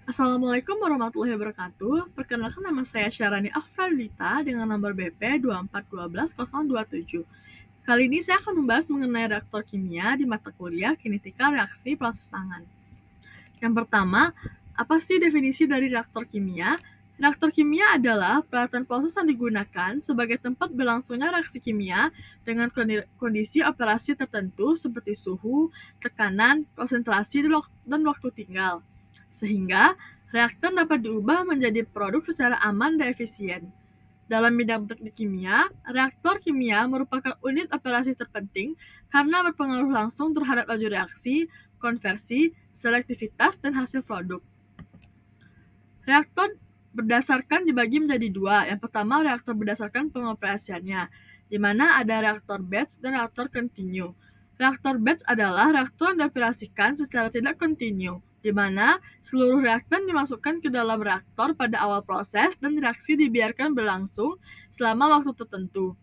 Assalamualaikum warahmatullahi wabarakatuh. Perkenalkan nama saya Syarani Afraldita dengan nomor BP 24121027. Kali ini saya akan membahas mengenai reaktor kimia di mata kuliah Kinetika Reaksi Proses Pangan. Yang pertama, apa sih definisi dari reaktor kimia? Reaktor kimia adalah peralatan proses yang digunakan sebagai tempat berlangsungnya reaksi kimia dengan kondisi operasi tertentu seperti suhu, tekanan, konsentrasi, dan waktu tinggal. Sehingga reaktor dapat diubah menjadi produk secara aman dan efisien. Dalam bidang teknik kimia, reaktor kimia merupakan unit operasi terpenting karena berpengaruh langsung terhadap laju reaksi, konversi, selektivitas, dan hasil produk. Reaktor berdasarkan dibagi menjadi dua. Yang pertama, reaktor berdasarkan pengoperasiannya, di mana ada reaktor batch dan reaktor continue. Reaktor batch adalah reaktor yang dioperasikan secara tidak kontinu, di mana seluruh reaktan dimasukkan ke dalam reaktor pada awal proses dan reaksi dibiarkan berlangsung selama waktu tertentu,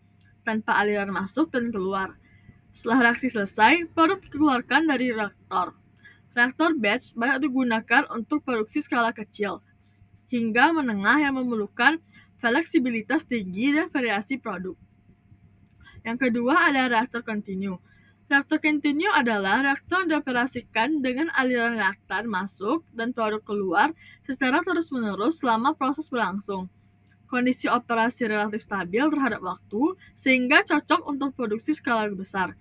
tanpa aliran masuk dan keluar. Setelah reaksi selesai, produk dikeluarkan dari reaktor. Reaktor batch banyak digunakan untuk produksi skala kecil hingga menengah yang memerlukan fleksibilitas tinggi dan variasi produk. Yang kedua ada reaktor kontinu. Reaktor kontinu adalah reaktor yang dioperasikan dengan aliran reaktan masuk dan produk keluar secara terus-menerus selama proses berlangsung. Kondisi operasi relatif stabil terhadap waktu sehingga cocok untuk produksi skala besar.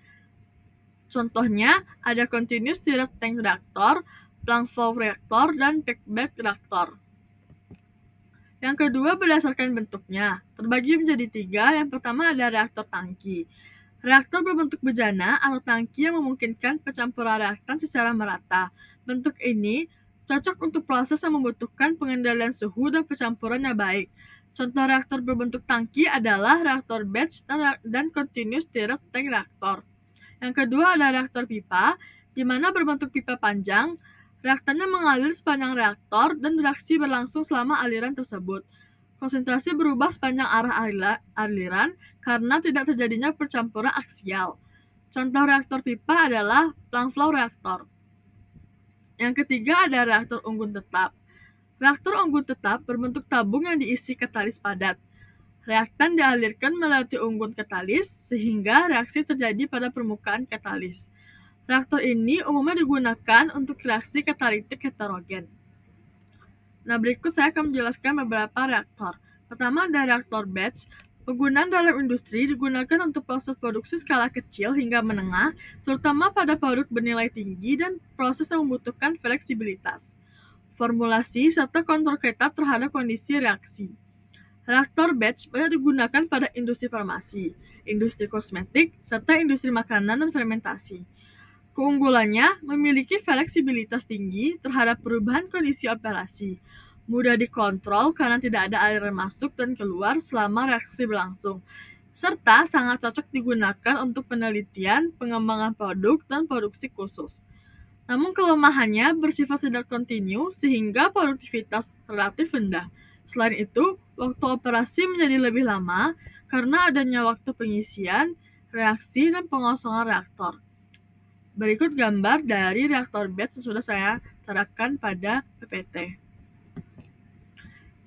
Contohnya ada continuous stirred tank reactor, plug flow reactor, dan packback reactor. Yang kedua berdasarkan bentuknya, terbagi menjadi tiga. Yang pertama ada reaktor tangki. Reaktor berbentuk bejana atau tangki yang memungkinkan pencampuran reaktan secara merata. Bentuk ini cocok untuk proses yang membutuhkan pengendalian suhu dan pencampuran yang baik. Contoh reaktor berbentuk tangki adalah reaktor batch dan continuous stirred tank reaktor. Yang kedua ada reaktor pipa, di mana berbentuk pipa panjang. Reaktannya mengalir sepanjang reaktor dan reaksi berlangsung selama aliran tersebut. Konsentrasi berubah sepanjang arah aliran karena tidak terjadinya percampuran aksial. Contoh reaktor pipa adalah plug flow reaktor. Yang ketiga ada reaktor unggun tetap. Reaktor unggun tetap berbentuk tabung yang diisi katalis padat. Reaktan dialirkan melalui unggun katalis sehingga reaksi terjadi pada permukaan katalis. Reaktor ini umumnya digunakan untuk reaksi katalitik heterogen. Nah, berikut saya akan menjelaskan beberapa reaktor. Pertama ada reaktor batch. Penggunaan dalam industri digunakan untuk proses produksi skala kecil hingga menengah, terutama pada produk bernilai tinggi dan proses yang membutuhkan fleksibilitas, formulasi, serta kontrol ketat terhadap kondisi reaksi. Reaktor batch banyak digunakan pada industri farmasi, industri kosmetik, serta industri makanan dan fermentasi. Keunggulannya memiliki fleksibilitas tinggi terhadap perubahan kondisi operasi, mudah dikontrol karena tidak ada aliran masuk dan keluar selama reaksi berlangsung, serta sangat cocok digunakan untuk penelitian, pengembangan produk, dan produksi khusus. Namun kelemahannya bersifat tidak kontinu sehingga produktivitas relatif rendah. Selain itu, waktu operasi menjadi lebih lama karena adanya waktu pengisian, reaksi, dan pengosongan reaktor. Berikut gambar dari reaktor batch yang sudah saya terapkan pada PPT.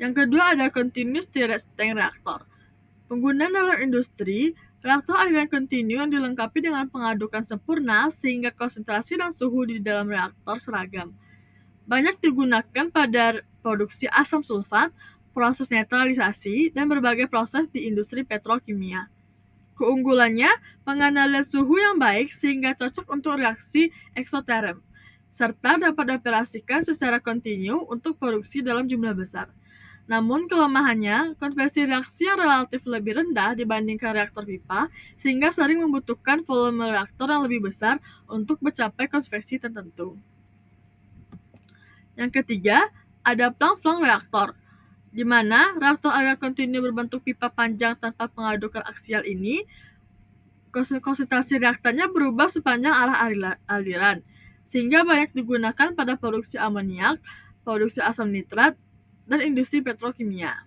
Yang kedua ada continuous stirred tank reactor. Penggunaan dalam industri, reaktor aliran kontinu yang dilengkapi dengan pengadukan sempurna sehingga konsentrasi dan suhu di dalam reaktor seragam. Banyak digunakan pada produksi asam sulfat, proses netralisasi, dan berbagai proses di industri petrokimia. Keunggulannya, pengendalian suhu yang baik sehingga cocok untuk reaksi eksoterm, serta dapat dioperasikan secara kontinu untuk produksi dalam jumlah besar. Namun kelemahannya, konversi reaksi yang relatif lebih rendah dibandingkan reaktor pipa, sehingga sering membutuhkan volume reaktor yang lebih besar untuk mencapai konversi tertentu. Yang ketiga, ada plug flow reaktor, di mana reaktor aliran kontinu berbentuk pipa panjang tanpa pengadukan aksial ini, konsentrasi reaktannya berubah sepanjang arah aliran, sehingga banyak digunakan pada produksi amoniak, produksi asam nitrat, dan industri petrokimia.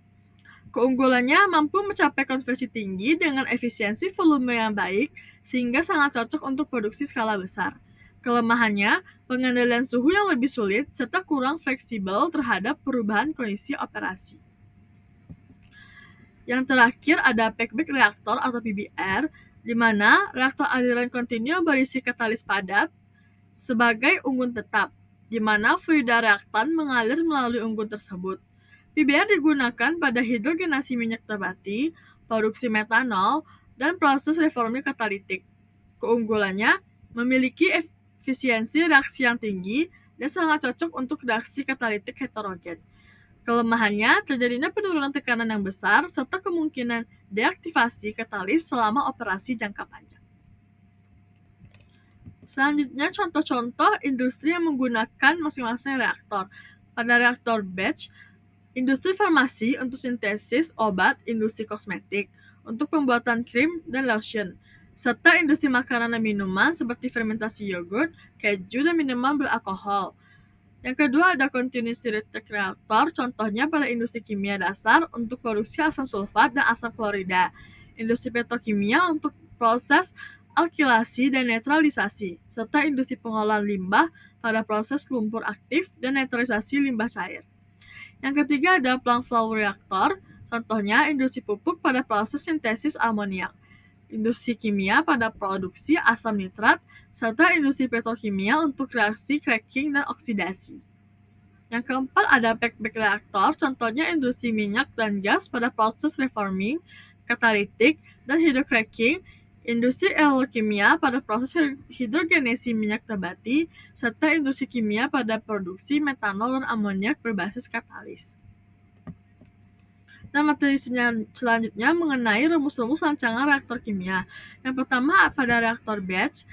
Keunggulannya mampu mencapai konversi tinggi dengan efisiensi volume yang baik, sehingga sangat cocok untuk produksi skala besar. Kelemahannya, pengendalian suhu yang lebih sulit serta kurang fleksibel terhadap perubahan kondisi operasi. Yang terakhir ada packback reaktor atau PBR, di mana reaktor aliran kontinu berisi katalis padat sebagai unggun tetap, di mana fluida reaktan mengalir melalui unggun tersebut. PBR digunakan pada hidrogenasi minyak nabati, produksi metanol, dan proses reforming katalitik. Keunggulannya, memiliki efisiensi reaksi yang tinggi dan sangat cocok untuk reaksi katalitik heterogen. Kelemahannya, terjadinya penurunan tekanan yang besar serta kemungkinan deaktivasi katalis selama operasi jangka panjang. Selanjutnya, contoh-contoh industri yang menggunakan masing-masing reaktor. Pada reaktor batch, industri farmasi untuk sintesis obat, industri kosmetik untuk pembuatan krim dan lotion, serta industri makanan dan minuman seperti fermentasi yogurt, keju, dan minuman beralkohol. Yang kedua ada continuous reactor reactor, contohnya pada industri kimia dasar untuk produksi asam sulfat dan asam klorida, industri petrokimia untuk proses alkilasi dan netralisasi, serta industri pengolahan limbah pada proses lumpur aktif dan netralisasi limbah cair. Yang ketiga ada plug flow reactor, contohnya industri pupuk pada proses sintesis amoniak, industri kimia pada produksi asam nitrat, serta industri petrokimia untuk reaksi cracking dan oksidasi. Yang keempat ada packback reaktor, contohnya industri minyak dan gas pada proses reforming, katalitik, dan hydrocracking, industri elektrokimia pada proses hidrogenasi minyak nabati, serta industri kimia pada produksi metanol dan amoniak berbasis katalis. Nah, materi selanjutnya mengenai rumus-rumus rancangan reaktor kimia. Yang pertama pada reaktor batch.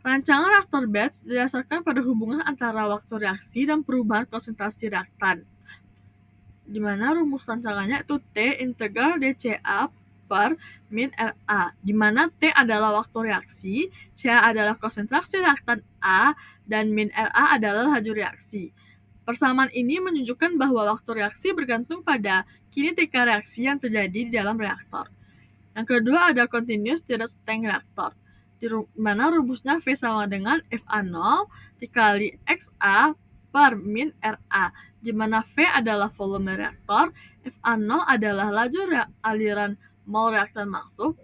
Rancangan reaktor batch didasarkan pada hubungan antara waktu reaksi dan perubahan konsentrasi reaktan, di mana rumus rancangannya itu T integral dCA per min RA, di mana T adalah waktu reaksi, CA adalah konsentrasi reaktan A, dan min RA adalah laju reaksi. Persamaan ini menunjukkan bahwa waktu reaksi bergantung pada kinetika reaksi yang terjadi di dalam reaktor. Yang kedua ada continuous stirred tank reactor, di mana rumusnya V sama dengan FA0 dikali XA per min RA, di mana V adalah volume reaktor, FA0 adalah laju aliran mol reaktan masuk,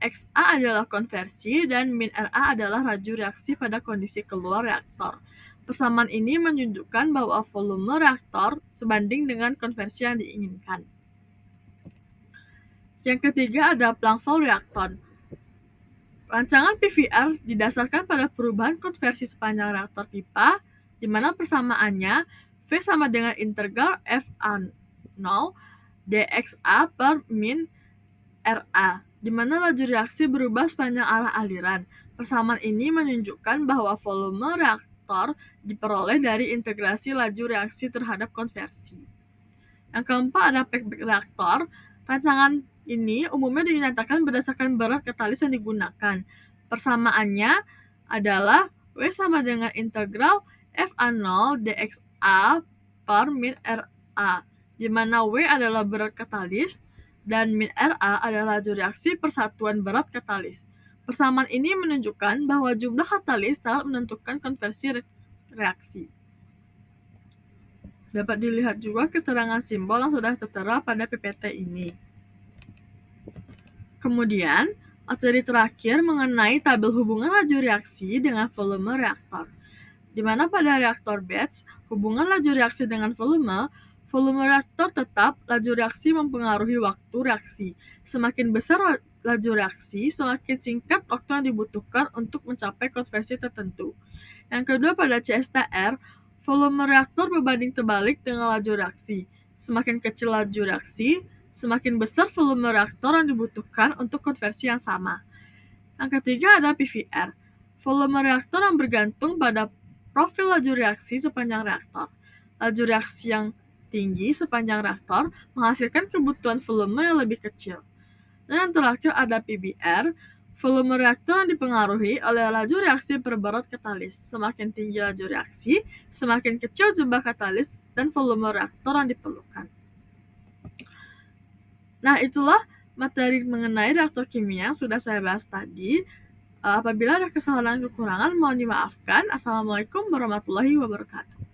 XA adalah konversi, dan min RA adalah laju reaksi pada kondisi keluar reaktor. Persamaan ini menunjukkan bahwa volume reaktor sebanding dengan konversi yang diinginkan. Yang ketiga ada plug flow reaktor. Rancangan PVR didasarkan pada perubahan konversi sepanjang reaktor pipa, di mana persamaannya V sama dengan integral FA0 dXA per min RA, di mana laju reaksi berubah sepanjang arah aliran. Persamaan ini menunjukkan bahwa volume reaktor diperoleh dari integrasi laju reaksi terhadap konversi. Yang keempat ada packback reaktor. Rancangan ini umumnya dinyatakan berdasarkan berat katalis yang digunakan. Persamaannya adalah W sama dengan integral FA0 dXA per min RA, di mana W adalah berat katalis dan min RA adalah laju reaksi persatuan berat katalis. Persamaan ini menunjukkan bahwa jumlah katalis sangat menentukan konversi reaksi. Dapat dilihat juga keterangan simbol yang sudah tertera pada PPT ini. Kemudian, materi terakhir mengenai tabel hubungan laju reaksi dengan volume reaktor, di mana pada reaktor batch, hubungan laju reaksi dengan volume reaktor tetap, laju reaksi mempengaruhi waktu reaksi. Semakin besar laju reaksi, semakin singkat waktu yang dibutuhkan untuk mencapai konversi tertentu. Yang kedua pada CSTR, volume reaktor berbanding terbalik dengan laju reaksi. Semakin kecil laju reaksi, semakin besar volume reaktor yang dibutuhkan untuk konversi yang sama. Yang ketiga ada PVR, volume reaktor yang bergantung pada profil laju reaksi sepanjang reaktor. Laju reaksi yang tinggi sepanjang reaktor menghasilkan kebutuhan volume yang lebih kecil. Dan yang terakhir ada PBR, volume reaktor yang dipengaruhi oleh laju reaksi per berat katalis. Semakin tinggi laju reaksi, semakin kecil jumlah katalis dan volume reaktor yang diperlukan. Nah, itulah materi mengenai reaktor kimia yang sudah saya bahas tadi. Apabila ada kesalahan dan kekurangan mohon dimaafkan. Assalamualaikum warahmatullahi wabarakatuh.